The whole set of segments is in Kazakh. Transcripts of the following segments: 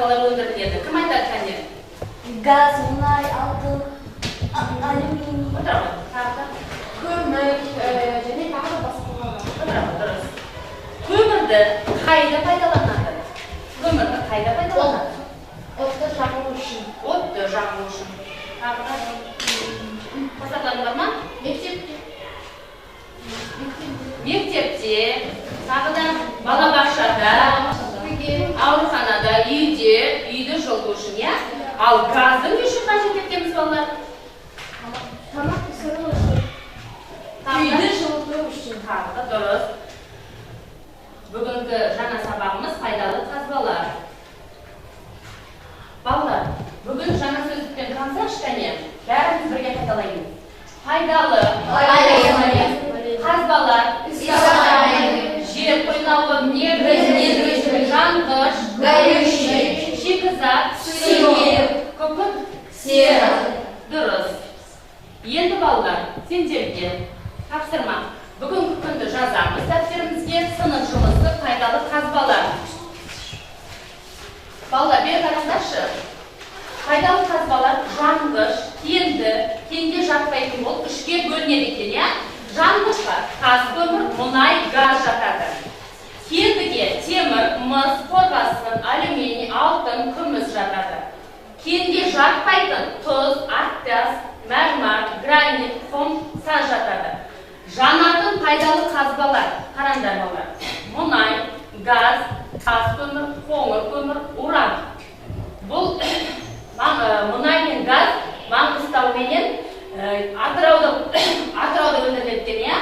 қазбалар өндіріледі? Кім айтады кәне? Газ, мұнай, алтын, алюминий. Отырамын. Тағы. Көмір және тағы басқа. Отырамын, дұрыс. Көмірді қайда пайдаланады? Көмірді қайда пайдаланады? Отты жағу үшін. Отты жағу үшін. Тағы да. Қазақтарың бар ма? Мектепте. Мектепте, тағы да балабақшада, ауруханада, үйді жылыту үшін, иә? Ал газды не үшін қажет етеміз балалар? Тамақ пісіру үшін. Үйді жылыту үшін. Тағы да дұрыс. Бүгінгі жаңа сабағымыз пайдалы қазбалар. Балалар, бүгін жаңа сөздікпен танысайықшы кәне. Бәріміз бірге қайталаймыз. Пайдалы қазбалар, жер қойнауы, негіз, жанғыш, шикізат, күкірт, Сера. дұрыс. Енді балалар, сендерге тапсырма. Бүгінгі күнді жазамыз дәптерімізге, сынып жұмысы пайдалы қазбалар. Балалар, бері қараңдаршы. Пайдалы қазбалар жанғыш, кенге жатпайтын болып үшке бөлінеді екен, иә? Жанғышқа тас көмір, мұнай, газ жатады. Кендіге темір, мыс, қорғасын, алюминий, алтын, күміс жатады. Кенге жатпайтын тұз, аттас, мәрмәр, гранит, құм, саз жатады. Жанатын пайдалы қазбалар, қараңдар балалар. Мұнай, газ, тас көмір, қоңыр көмір, уран. Бұл мұнай мен газ Маңғыстау менен Атырауда өндіріледі, иә?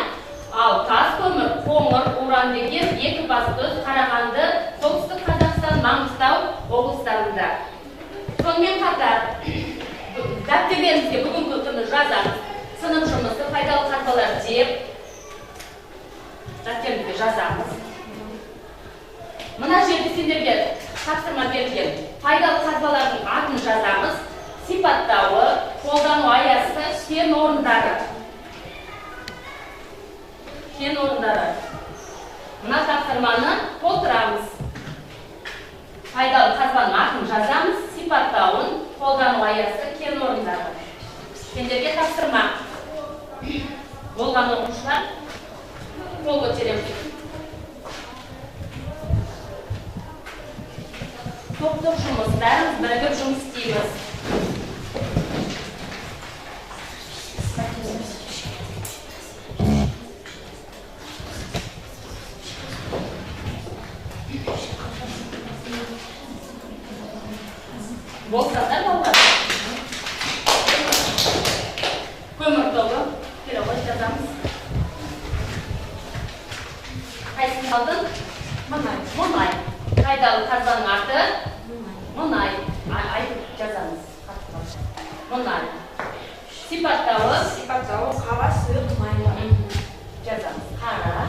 Ал тас көмір, қоңыр, уран деген Екібастұз, Қарағанды, Солтүстік Қазақстан, Маңғыстау облыстарында. Сонымен қатар дәптерлерімізге бүгінгі күні жазамыз. Сынып жұмысы пайдалы қазбалар деп дәптерімізге жазамыз. Мына жерде сендерге тапсырма берілген пайдалы қазбалардың атын жазамыз. Сипаттауы, қолдану аясы, кен орындары. Мына тапсырманы толтырамыз. Пайдалы қазбаның атын жазамыз. Сипаттауын, қолдану аясы, кен орындары. Сендерге тапсырма. Болған оқушылар қол көтереміз. Топтық жұмыс, бәріміз бірігіп жұмыс істейміз. Болсандар балалар. Көмір тобы, келе жазамыз. Қайсын қалдың? Мұнай. Пайдалы қазбаның аты? Мұнай. Жазамыз. Мұнай. Сипаттауы? Қара, сұйық, майлы. Жазамыз. Қара.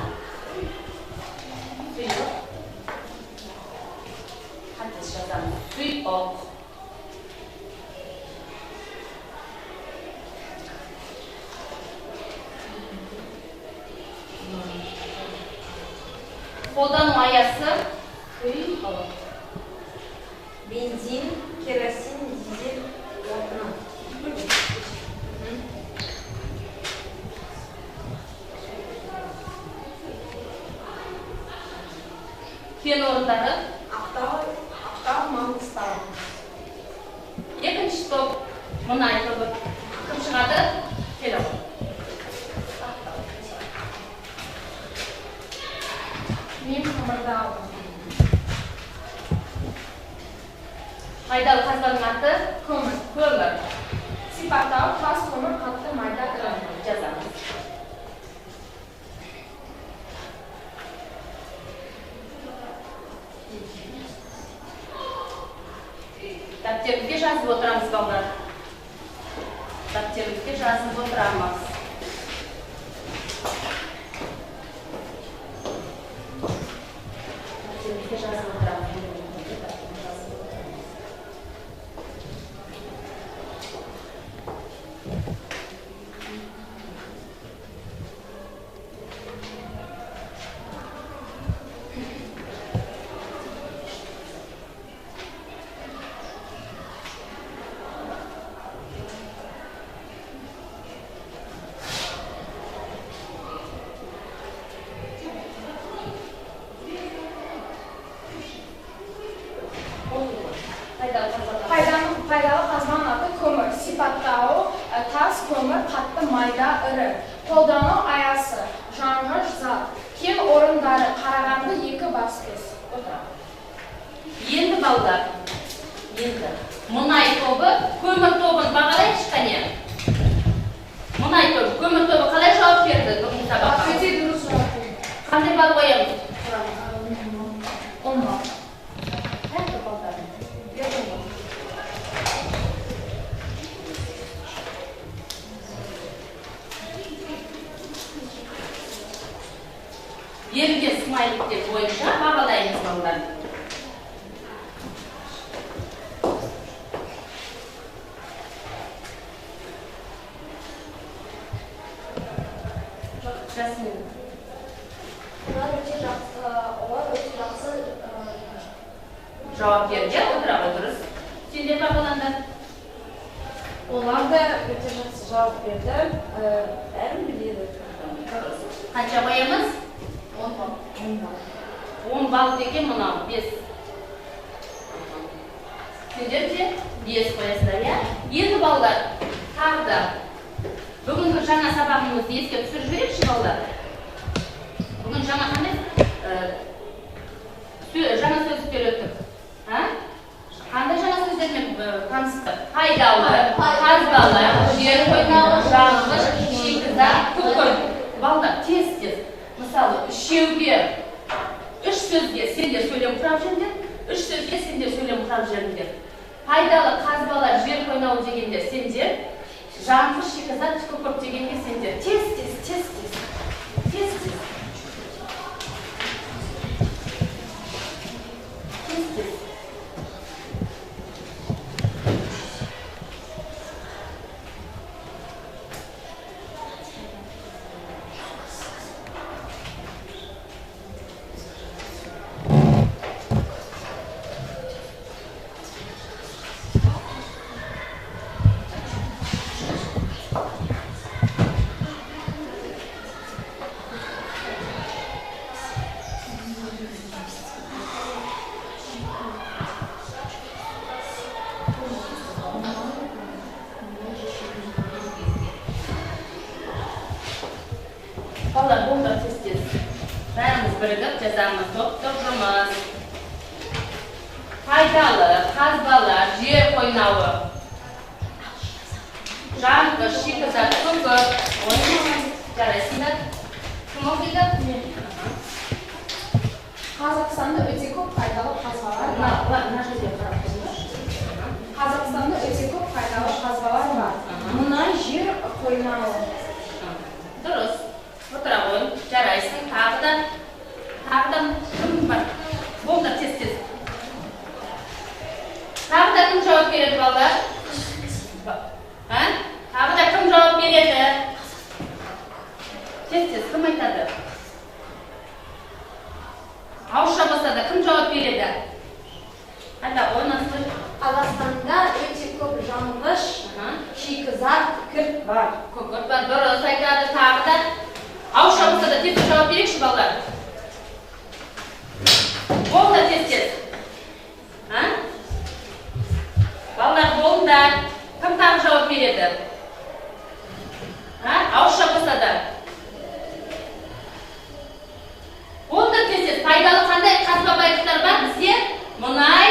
Сұйық. Қатыс жазамыз. Сұйық. Қолдану аясы? Бензин, керосин, дизель, отын. Кен орындары? Ақтау, Маңғыстау. Екінші топ мұнай тобы. Кім шығады? Келе ғой. Мен Қамырдау. Пайдалы қазбаның аты? Көмір. Сипаттау, тас, көмір, қатты, майда, гранит. Жазамыз. Дәптерімізге жазып отырамыз балалар. Дәптерімізге жазып отырамыз. Дәптерімізге жазып отырамыз. Пайдалы қазбаның аты көмір. Сипаттауы тас, көмір, қатты, майда, ірі. Қолдану аясы, жанғыш зат. Кен орындары, Қарағанды 2 баспес. Енді балдар. Енді. Мұнай тобы, көмір тобын бағалайыншы қане? Мұнай тобы, көмір тобы қалай жауап берді бүгінгі сабаққа? Өте дұрыс жауап берді. Қандай бал қоямыз? 10 бал. Қайсы балдар? Берілген смайликтер бойынша бағалаймыз балдар. Жасмин. Олар өте жақсы Жауап берді, отыра отырыз. Сендер бағаланды. Олар да өте жақсы жауап берді. Бәрін біледі. Қанша қоямыз? 10 бал. 10 бал деген мынау 5. Сендер де 5 қоясыздар, иә? Енді балдар, тағы да бүгінгі жаңа сабағымызды еске түсіріп жіберейікші балдар. Бүгін жаңа қандай жаңа сөздіктер өттік. Қандай жаңа сөздермен таныстық? Пайдалы, қазбалы, жер қойнауы, жанғыш, шикізат, күкірт. Балдар, тез. Мысалы, үшеуге, 3 сөзге сендер сөйлем құрап жүріңдер, 3 сөзге сендер сөйлем құрап жүріңдер. Пайдалы, қазбалы, жер қойнауы дегенде сендер, жанғыш, шикізат, күкірт дегенде сендер. Тез. Балдар, болдар тез. Бәріміз бірігіп жазамыз, топтық жұмыс. Пайдалы, қазбалы, жер қойнауы. Жанғыш, шикізат, күкірт. Жарайсыңдар. Кім оқиды? Қазақстанда өте көп пайдалы қазбалар бар. Мына жерде қарап тұрыңдар. Қазақстанда өте көп пайдалы қазбалар бар. Мұнай, жер қойнауы. Дұрыс. Отыра ғой, жарайсың, тағыдан кім бар? Болдар тез. Тағыда кім жауап береді, балдар? Тағыда кім жауап береді? Тез, кім айтады? Ауызша болса да кім жауап береді? Қайда, ойнасты. Қазақстанда өте көп жанғыш, шикізат, күкірт бар. Күкірт бар, дұрыс айтады, тағыда. Ауызша болса да тез жауап берекші, балдар. Болды тез. Балдар, болыңдар. Кім тағы жауап береді? Ауызша болса да. Болды тез. Пайдалы қандай қазба байлықтар бар бізде? Мұнай,